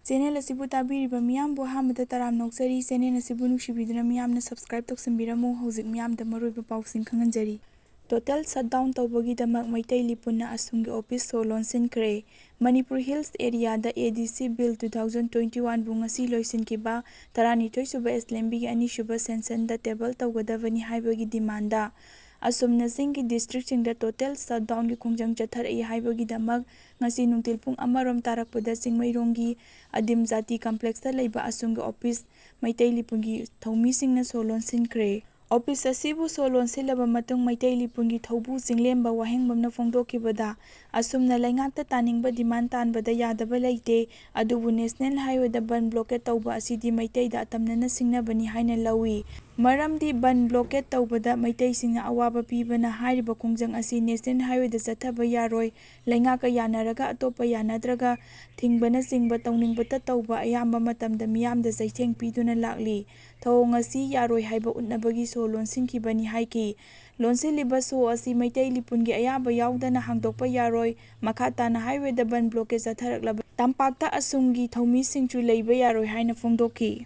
Channel asibu tabiriba miyambu ahamada taram noksari channel asibu nuksibiduna miyamna subscribe toksambiramu hojik miyamda maruiba pausing khanganjari. Total shutdown tawbagidamak Maitai Lipunna Asumgi office so lonsinkre. Manipur Hills area da ADC Bill 2021 bungasi loisinkiba taranithoi suba SLMB gi ani suba session da table tawgadabani haibagi demanda. Asumna singi district singda total shutdown gi khongjang chatharai haibagi damak ngasi nungtil pung amarom tarakpada singmairongi adim jati complex da leiba asumgi office Maitai Lipungi thomi singna so lonsinkre. Office asibu so lonsilaba matung Maitai Lipungi thaubu singlemba wahengbamna fongdokibada asumna laingakta taningba demand tanbada yadaba leite adubu national highway da ban blockade tawba asidi Maitai da atamnana singnabani haina lawi maramdi ban blockade tawbada Maitai singna awaba pibana hairiba khongjang asi national highway da chathaba yaroi laingaka yanaraga atopa yanadraga thingbana singba tawningbata tawba ayamba matamda miyamda jaitheng piduna lakli thawong asi yaroi haiba utnabagi so lonsinkibani haiki lonsilliba so asi Maitai Lipungi ayaba yaudana hangdokpa yaroi makha tana highway da ban blockade chatharaklaba tampakta asumgi thomi singchu leiba yaroi haina fongdoki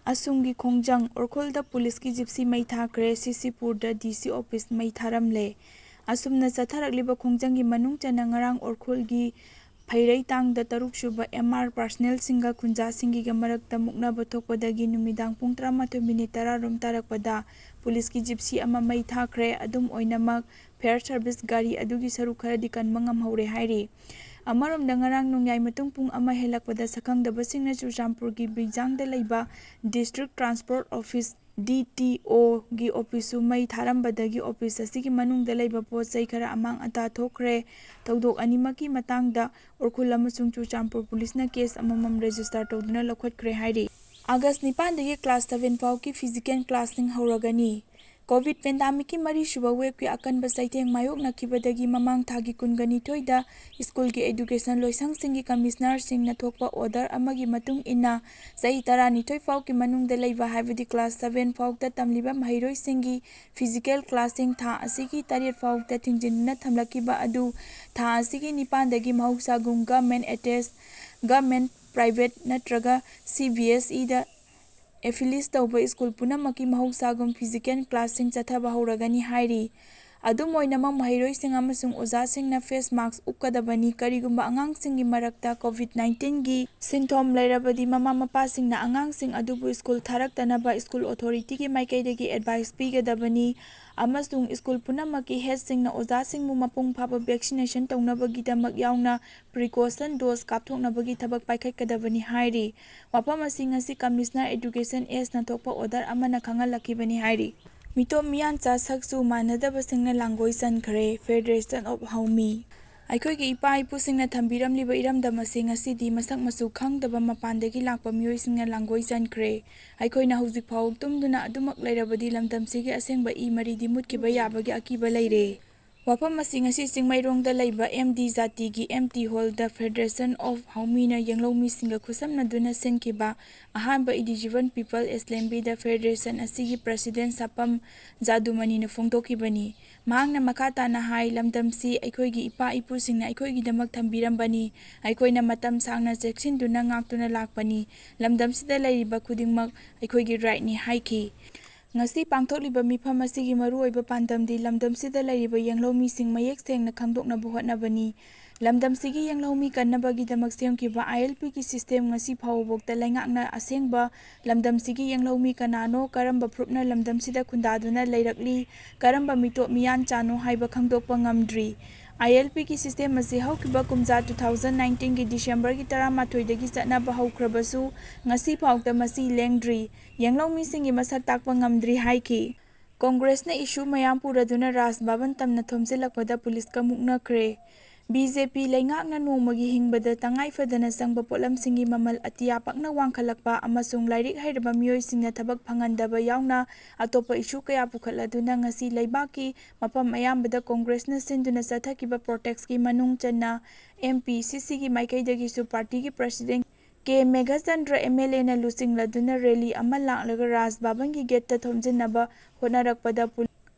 asumgi khongjang orkholda police ki gypsy mai thakre Sisipur da DC office mai tharamle asumna chatharakliba khongjangi manung chana ngarang orkholgi Phairai tang da taruk suba MR personnel singa khunja singi ga marakta mukna bathokpadagi numidang pung 13:10 rom tarakpada police ki gypsy ama mai thakre adum oinamak fair service gari adugi saru kharadi kanmangam haure hairi amarom dangarang nungyai matung pung ama helakpada sakang da basingna Churchampur gi bijang da leiba district transport office DTO gi office mai tharambadagi office asigi manung da leiba pochai khara amang ata thokre tawdok animaki matangda orkhul amasung Churchampur police na case amamam register tawduna lokhotkre hairi August 9 dagi class 7 fau ki physical classing hauragani COVID pandemic ki mari suba wave ki akanba saitheng mayok nakibadagi mamang thagi kungani thoida school ki education loisang singi commissioner sing na thokpa order amagi matung inna sai tarani thoi fau ki manung da leiba haibadi class 7 fau ta tamliba mahairoi singi physical classing tha asigi tarit fau ta thingjinna thamlakiba adu tha asigi 9 dagi mahausa gum government attached government private natraga CBSE da affiliate tawba school punamaki mahausa physical classing chathaba hauragani hairi adum oinamang mahairoi sing amasung oja singna face mask upkadabani karigumba angang singi marakta COVID-19 gi symptom lairabadi mama mapa singna angang sing adubu school tharaktanaba school authority gi maikaidagi advice pigadabani amasung school punamaki head singna oja singmu mapung phaba vaccination tawnabagi damak yauna precaution dose kapthoknabagi thabak paikhatkadabani hairi wapam asing asi commissioner education s na thokpa order amana khangalakibani hairi Mito miyancha saksu manadaba singna langoi sankhare Federation of HAOURAGANI Aikoigi ipa ipu singna thambiramliba iramdam asing asidi masak masu khangdaba mapandagi lakpa miyoi singna langoi sankhare aikoina hojik phau tumduna adumak lairabadi lamdamsigi asengba I maridi mutkiba yabagi akiba leire Wapam asing asi singmairongda leiba MD Jatigi MT Hall da Federation of HAOURAGANI na yanglomi singa khusamna duna senkiba ahamba eligible people SLMB da Federation asigi president Sapam Jadumani na fongdokibani mahangna makata na hai lamdamsi aikoigi ipa ipu singna aikoigi damak thambirambani aikoina matam sangna cheksinduna ngaktuna lakpani lamdamsida leiriba khudingmak aikoigi right ni haiki ngasi pangthokliba mifam asigi maruoiba pandamdi lamdamsida leiriba yanglomi sing mayek sengna khangdoknaba hotnabani lamdamsigi yanglomi kannabagi damak semkiba ILP ki system ngasi phawbokta laingakna asengba lamdamsigi yanglomi kanano karamba prupna lamdamsida khundaduna leirakli karamba mito miyan chano haiba khangdokpa ngamdri ILP ki system asi haukiba kumja 2019 ki December ki 13 dagi chatnaba haukhrabasu ngasi phawta masi lengdri yanglomi singi masak takpa ngamdri haiki Congress na issue mayam puraduna Ras Bhavan tamna thomjilakpada police ka muknakre BJP laingakna nomagi hingbada tangai fadana sangba polam singi mamal atiya pakna wangkhalakpa amasung lairik hairaba miyoi singna thabak phangandaba yauna atopa issue kaya pukhaladuna ngasi laibaki mapam ayambada Congress na sinduna chathakiba protects ki manung channa MP CC gi maikaidagi su party ki president K Megachandra MLA na lusingladuna rally ama laklaga Ras Bhavan gi gate ta thomjinaba honarakpada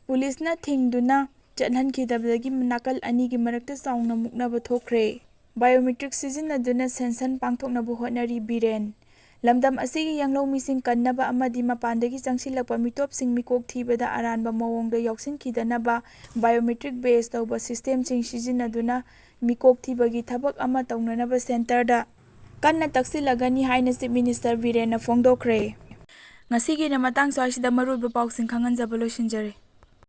police na thingduna Chathan Kidabagi Nakal Anigi Marakta Sauna Muknaba Thokre biometric ꯁꯤꯖꯤꯟꯅꯗꯨꯅ ꯁꯦꯟꯁꯟ ꯄꯥꯡꯊꯣꯛꯅꯕ ꯍꯣꯠꯅꯔꯤ ꯕꯤꯔꯦꯟ꯫ ꯂꯝꯗꯝ ꯑꯁꯤꯒꯤ ꯌꯥꯡꯂꯧꯃꯤꯁꯤꯡ ꯀꯟꯅꯕ ꯑꯃꯗꯤ ꯃꯄꯥꯟꯗꯒꯤ ꯆꯪꯁꯤꯜꯂꯛꯄ ꯃꯤꯇꯣꯞꯁꯤꯡ ꯃꯤꯀꯣꯛ ꯊꯤꯕꯗ ꯑꯔꯥꯟꯕ ꯃꯑꯣꯡꯗ ꯌꯥꯎꯁꯤꯟꯈꯤꯗꯅꯕ ꯕꯥꯏꯑꯣꯃꯦꯇ꯭ꯔꯤꯛ ꯕꯦꯖ ꯇꯧꯕ ꯁꯤꯁꯇꯦꯝꯁꯤꯡ ꯁꯤꯖꯤꯟꯅꯗꯨꯅ ꯃꯤꯀꯣꯛ ꯊꯤꯕꯒꯤ ꯊꯕꯛ ꯑꯃ ꯇꯧꯅꯅꯕ ꯁꯦꯟꯇꯔꯗ ꯀꯟꯅ ꯇꯛꯁꯤꯜꯂꯒꯅꯤ ꯍꯥꯏꯅ ꯆꯤꯞ ꯃꯤꯅꯤꯁꯇꯔ ꯕꯤꯔꯦꯟꯅ ꯐꯣꯡꯗꯣꯛꯈ꯭ꯔꯦ꯫ ꯉꯁꯤꯒꯤꯅ ꯃꯇꯥꯡ ꯁ꯭ꯋꯥꯏꯁꯤꯗ ꯃꯔꯨꯑꯣꯏꯕ ꯄꯥꯎꯁꯤꯡ ꯈꯪꯍꯟꯖꯕ ꯂꯣꯏꯁꯤꯟꯖꯔꯦ꯫